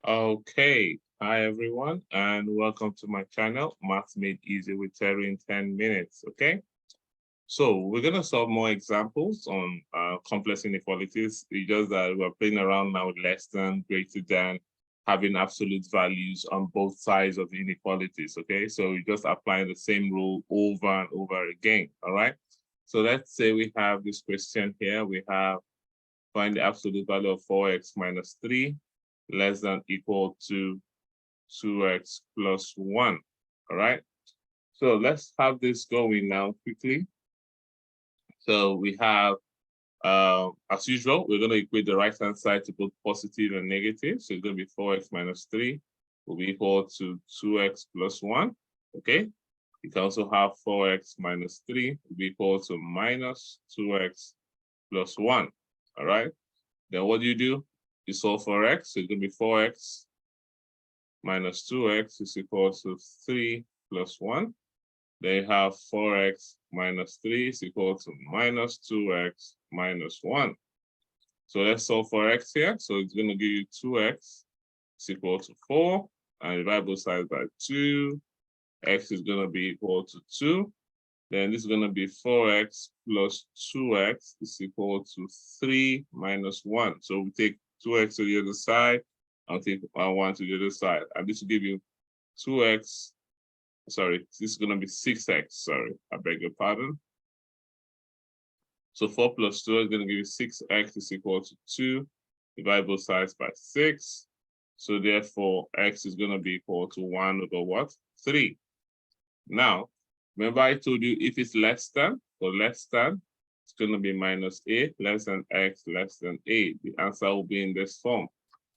Okay, hi everyone, and welcome to my channel, Maths Made Easy with Terry in 10 minutes, okay? So we're gonna solve more examples on complex inequalities. It's just that we're playing around now with less than, greater than, having absolute values on both sides of the inequalities, okay? So we're just applying the same rule over and over again, all right? So let's say we have this question here. We have find the absolute value of 4x minus 3 less than equal to 2x plus 1. All right. So let's have this going now quickly. So we have, as usual, we're going to equate the right-hand side to both positive and negative. So it's going to be 4x minus 3 will be equal to 2x plus 1. Okay. You can also have 4x minus 3 will be equal to minus 2x plus 1. All right. Then what do? You solve for x. So it's going to be 4x minus 2x is equal to 3 plus 1. Then you have 4x minus 3 is equal to minus 2x minus 1. So let's solve for x here. So it's going to give you 2x is equal to 4. And divide both sides by 2. X is going to be equal to 2. Then this is going to be 4x plus 2x is equal to 3 minus 1. So we take 2x to the other side. I'll take 1 to the other side. And this will give you 2x. Sorry, this is going to be 6x. Sorry, I beg your pardon. So 4 plus 2 is going to give you 6x is equal to 2. Divide both sides by 6. So therefore, x is going to be equal to 1 over what? 3. Now, remember I told you if it's less than, or less than, it's going to be minus a, less than x, less than a. The answer will be in this form.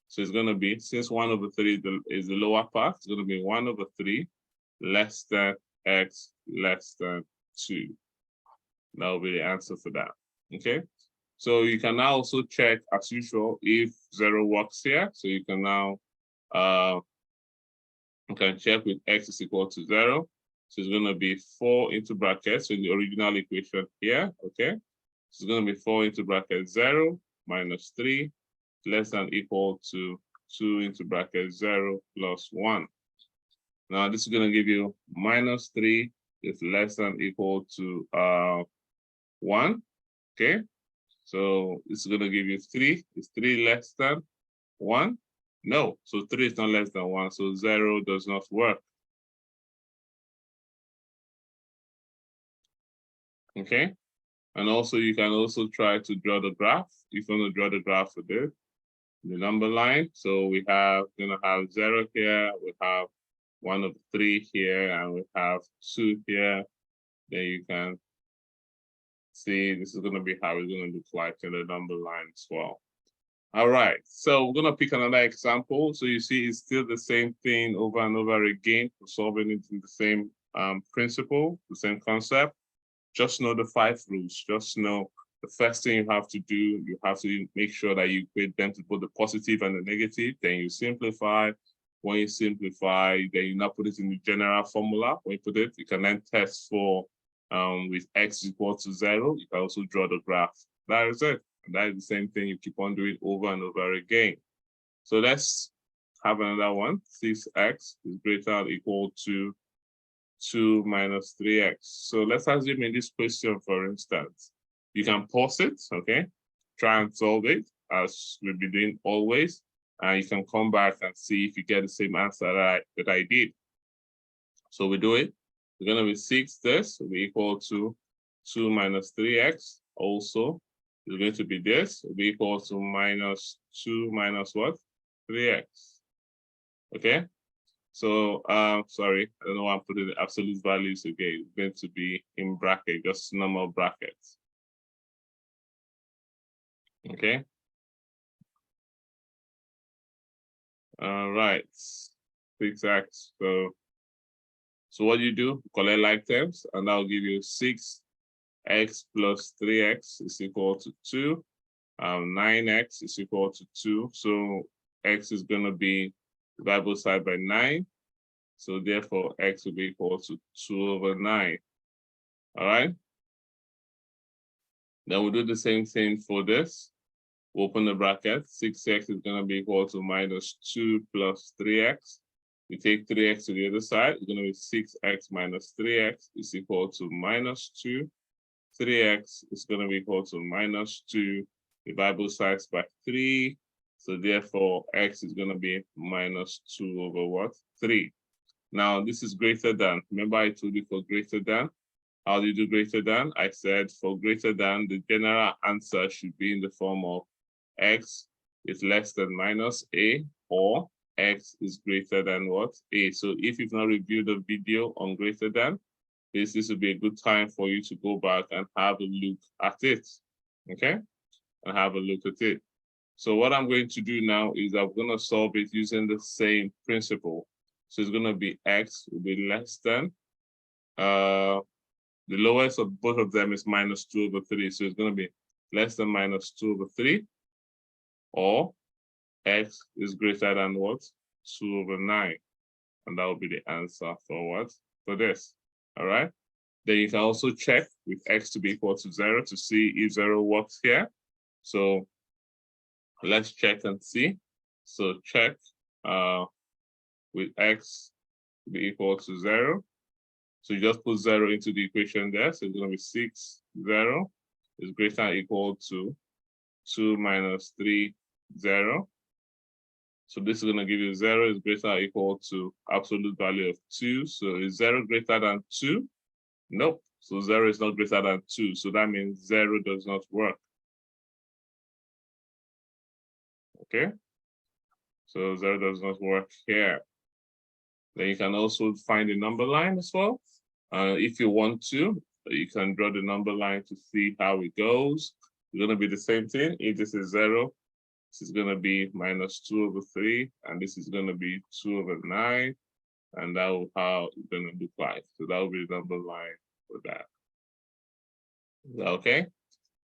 So it's going to be, since 1 over 3 is the lower part, it's going to be 1 over 3 less than x less than 2. That will be the answer for that. Okay. So you can now also check, as usual, if 0 works here. So you can now you can check with x is equal to 0. So it's going to be 4 into brackets in the original equation here. Okay. So it's going to be 4 into bracket 0 minus 3 less than equal to 2 into bracket 0 plus 1. Now this is going to give you minus 3 is less than equal to 1. Okay. So this is going to give you 3. Is 3 less than 1? No. So 3 is not less than 1. So 0 does not work. Okay. And also you can also try to draw the graph. If you want to draw the graph for this, the number line. So we have going to have 0 here. We have 1 over 3 here, and we have 2 here. Then you can see this is going to be how it's going to look like in the number line as well. All right, so we're going to pick another example. So you see it's still the same thing over and over again. We're solving it in the same principle, the same concept. Just know the 5 rules. Just know the first thing you have to do, you have to make sure that you equate them to both the positive and the negative. Then you simplify. When you simplify, then you now put it in the general formula. When you put it, you can then test for with x equal to 0. You can also draw the graph. That is it. And that is the same thing you keep on doing over and over again. So let's have another one. 6x is greater or equal to 2 minus 3x. So let's assume in this question, for instance, you can pause it, okay? Try and solve it as we've been doing always. And you can come back and see if you get the same answer that I did. So we do it. We're going to be 6, this will be equal to 2 minus 3x. Also, it's going to be this, will be equal to minus 2 minus what? 3x. Okay? So, sorry, I don't know why I'm putting the absolute values again. It's going to be in bracket, just normal brackets. Okay? All right, 6x. So what do? Collect like terms, and that will give you 6x plus 3x is equal to 2. 9x is equal to 2. So x is going to be divided both sides by 9. So therefore, x will be equal to 2 over 9. All right. Then we'll do the same thing for this. Open the bracket. 6x is going to be equal to minus 2 plus 3x. We take 3x to the other side. It's going to be 6x minus 3x is equal to minus 2. 3x is going to be equal to minus 2. Divide both sides by 3. So therefore, x is going to be minus 2 over what? 3. Now, this is greater than. Remember, I told you for greater than. How do you do greater than? I said for greater than, the general answer should be in the form of x is less than minus a, or x is greater than what? A. So if you've not reviewed the video on greater than, this will be a good time for you to go back and have a look at it. Okay? And have a look at it. So what I'm going to do now is I'm going to solve it using the same principle. So it's going to be x will be less than, the lowest of both of them is minus 2 over 3. So it's going to be less than minus 2 over 3, or x is greater than what? 2 over 9. And that will be the answer for what? For this. All right. Then you can also check with x to be equal to 0 to see if 0 works here. So let's check and see. So check with x to be equal to 0. So you just put 0 into the equation there. So it's going to be 6, 0 is greater than or equal to 2 minus 3, 0. So this is going to give you 0 is greater or equal to absolute value of 2. So is 0 greater than 2? Nope. So 0 is not greater than 2. So that means 0 does not work. Okay. So 0 does not work here. Then you can also find the number line as well. If you want to, you can draw the number line to see how it goes. It's going to be the same thing. If this is 0, this is going to be minus 2 over 3, and this is going to be 2 over 9, and that will how it's going to look like. So that will be the number line for that. Is that okay?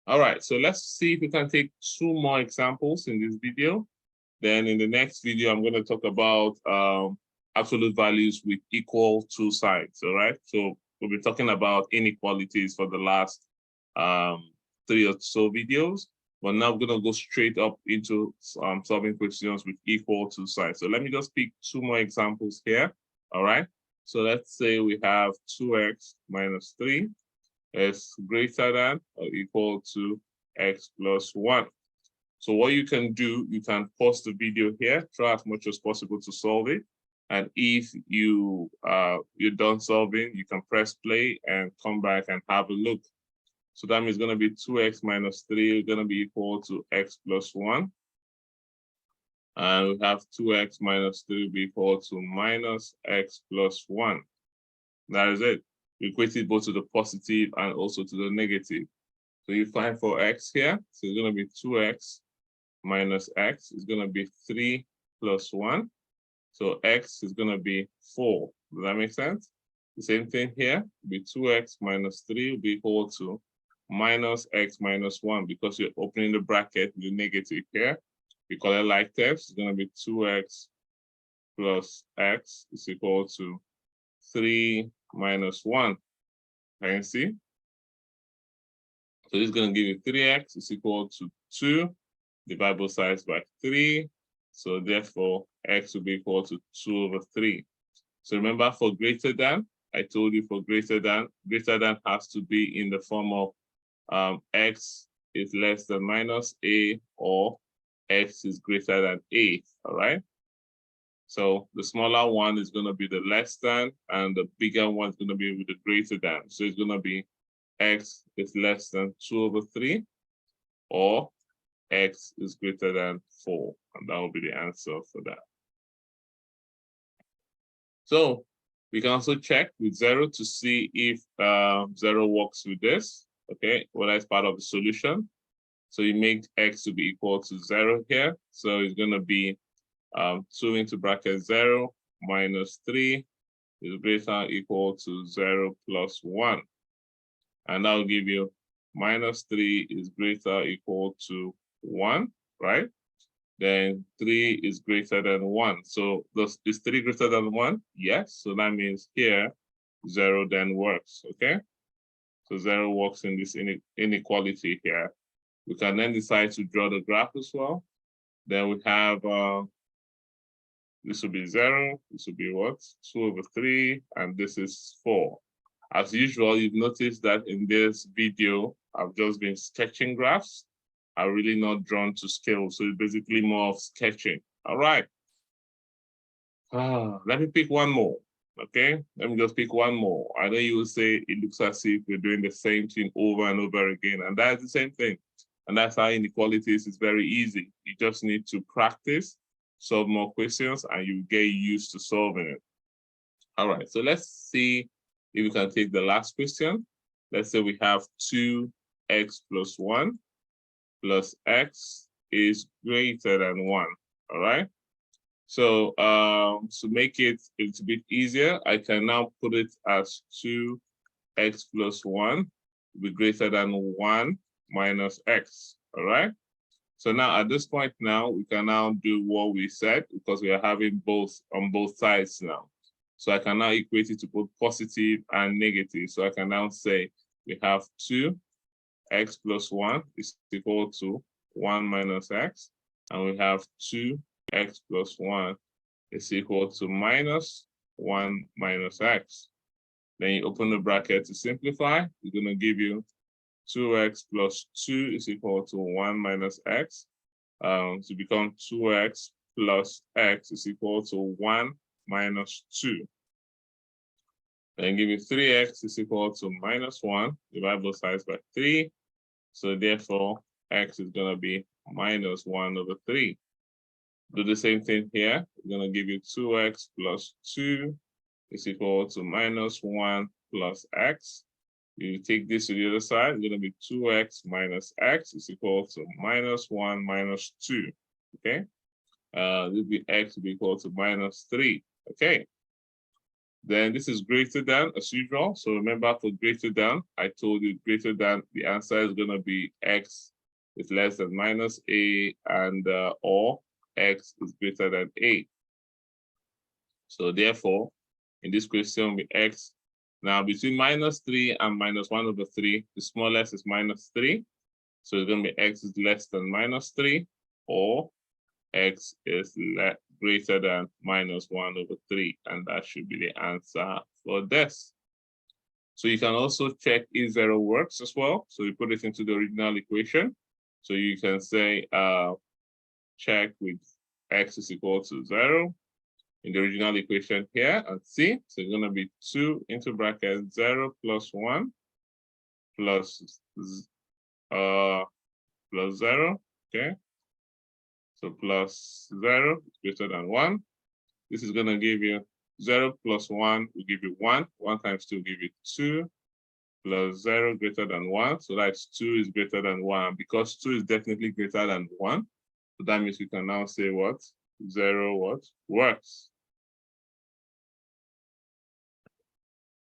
All right, so let's see if we can take 2 more examples in this video. Then in the next video, I'm going to talk about absolute values with equal two sides, all right? So we'll be talking about inequalities for the last 3 or so videos. But now we're going to go straight up into solving questions with equal two sides. So let me just pick 2 more examples here, all right? So let's say we have 2x minus 3 is greater than or equal to x plus 1. So what you can do, you can pause the video here, try as much as possible to solve it. And if you're done solving, you can press play and come back and have a look. So that means it's going to be 2x minus 3 is going to be equal to x plus 1. And we have 2x minus 3 will be equal to minus x plus 1. That is it. We equate it both to the positive and also to the negative. So you find for x here, so it's going to be 2x minus x is going to be 3 plus 1. So x is going to be 4. Does that make sense? The same thing here, be 2x minus 3 will be equal to minus x minus 1, because you're opening the bracket with the negative here. You call it like terms, it's going to be 2x plus x is equal to 3 minus 1. Can you see? So this is going to give you 3x is equal to 2. Divide both sides by 3. So therefore, x will be equal to 2 over 3. So remember, for greater than, I told you for greater than has to be in the form of x is less than minus a, or x is greater than a, all right? So the smaller one is going to be the less than, and the bigger one is going to be with the greater than. So it's going to be x is less than 2 over 3, or x is greater than 4, and that will be the answer for that. So we can also check with 0 to see if 0 works with this, okay, whether it's part of the solution. So you make x to be equal to 0 here. So it's going to be 2 into bracket 0 minus 3 is greater or equal to 0 plus 1. And that will give you minus 3 is greater or equal to 1, right? Then 3 is greater than 1. So is 3 greater than 1? Yes. So that means here 0 then works, okay? So 0 works in this inequality here. We can then decide to draw the graph as well. Then we have, this will be 0, this will be what? 2/3, and this is 4. As usual, you've noticed that in this video, I've just been sketching graphs. I'm really not drawn to scale, so it's basically more of sketching. All right. Let me pick one more, okay? Let me just pick one more. I know you will say it looks as if we're doing the same thing over and over again, and that's the same thing. And that's how inequalities is very easy. You just need to practice, solve more questions, and you get used to solving it. All right, so let's see if we can take the last question. Let's say we have 2x plus 1 plus x is greater than 1, all right? So to make it a little bit easier, I can now put it as 2x plus 1 will be greater than 1 minus x, all right? So now at this point now, we can now do what we said because we are having both on both sides now. So I can now equate it to both positive and negative. So I can now say we have 2x plus 1 is equal to 1 minus x, and we have 2x plus 1 is equal to minus 1 minus x. Then you open the bracket to simplify. It's going to give you 2x plus 2 is equal to 1 minus x. To become 2x plus x is equal to 1 minus 2. Then give you 3x is equal to minus 1. Divide both sides by 3. So therefore, x is going to be minus 1/3. Do the same thing here. We're going to give you 2x plus 2 is equal to minus 1 plus x. You take this to the other side, it's going to be 2x minus x is equal to minus 1 minus 2, okay? This will be x will be equal to minus 3, okay? Then this is greater than, as usual. So remember, for greater than, I told you greater than, the answer is going to be x is less than minus a, and or x is greater than a. So therefore, in this question, with x, now between minus 3 and minus 1/3, the smallest is minus 3. So it's going to be x is less than minus 3, or x is greater than minus 1/3. And that should be the answer for this. So you can also check if 0 works as well. So you put it into the original equation. So you can say, check with x is equal to 0. In the original equation here, and see, so it's going to be 2 into bracket 0 plus 1 plus 0, okay? So plus 0 is greater than 1. This is going to give you 0 plus 1 will give you 1. 1 times 2 will give you 2 plus 0 greater than 1. So that's 2 is greater than 1. Because 2 is definitely greater than 1, so that means we can now say what? 0 what? Works.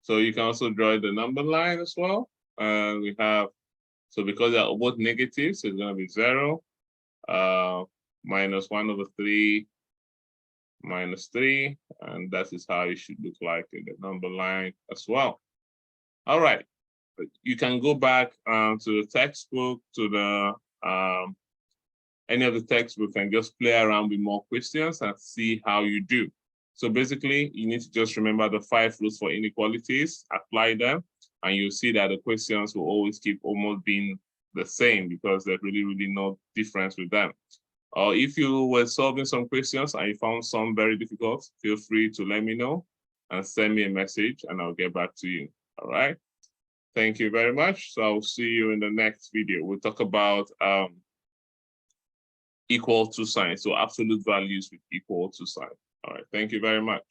So you can also draw the number line as well. And we have, so because they are both negative, so it's going to be 0, minus 1/3, minus 3. And that is how it should look like in the number line as well. All right. You can go back to the textbook, to the any of the textbook, and just play around with more questions and see how you do. So basically, you need to just remember the 5 rules for inequalities, apply them, and you'll see that the questions will always keep almost being the same because there's really no difference with them. Or if you were solving some questions and you found some very difficult, feel free to let me know and send me a message and I'll get back to you. All right. Thank you very much. So I'll see you in the next video. We'll talk about equal to signs, so absolute values with equal to sign. All right, thank you very much.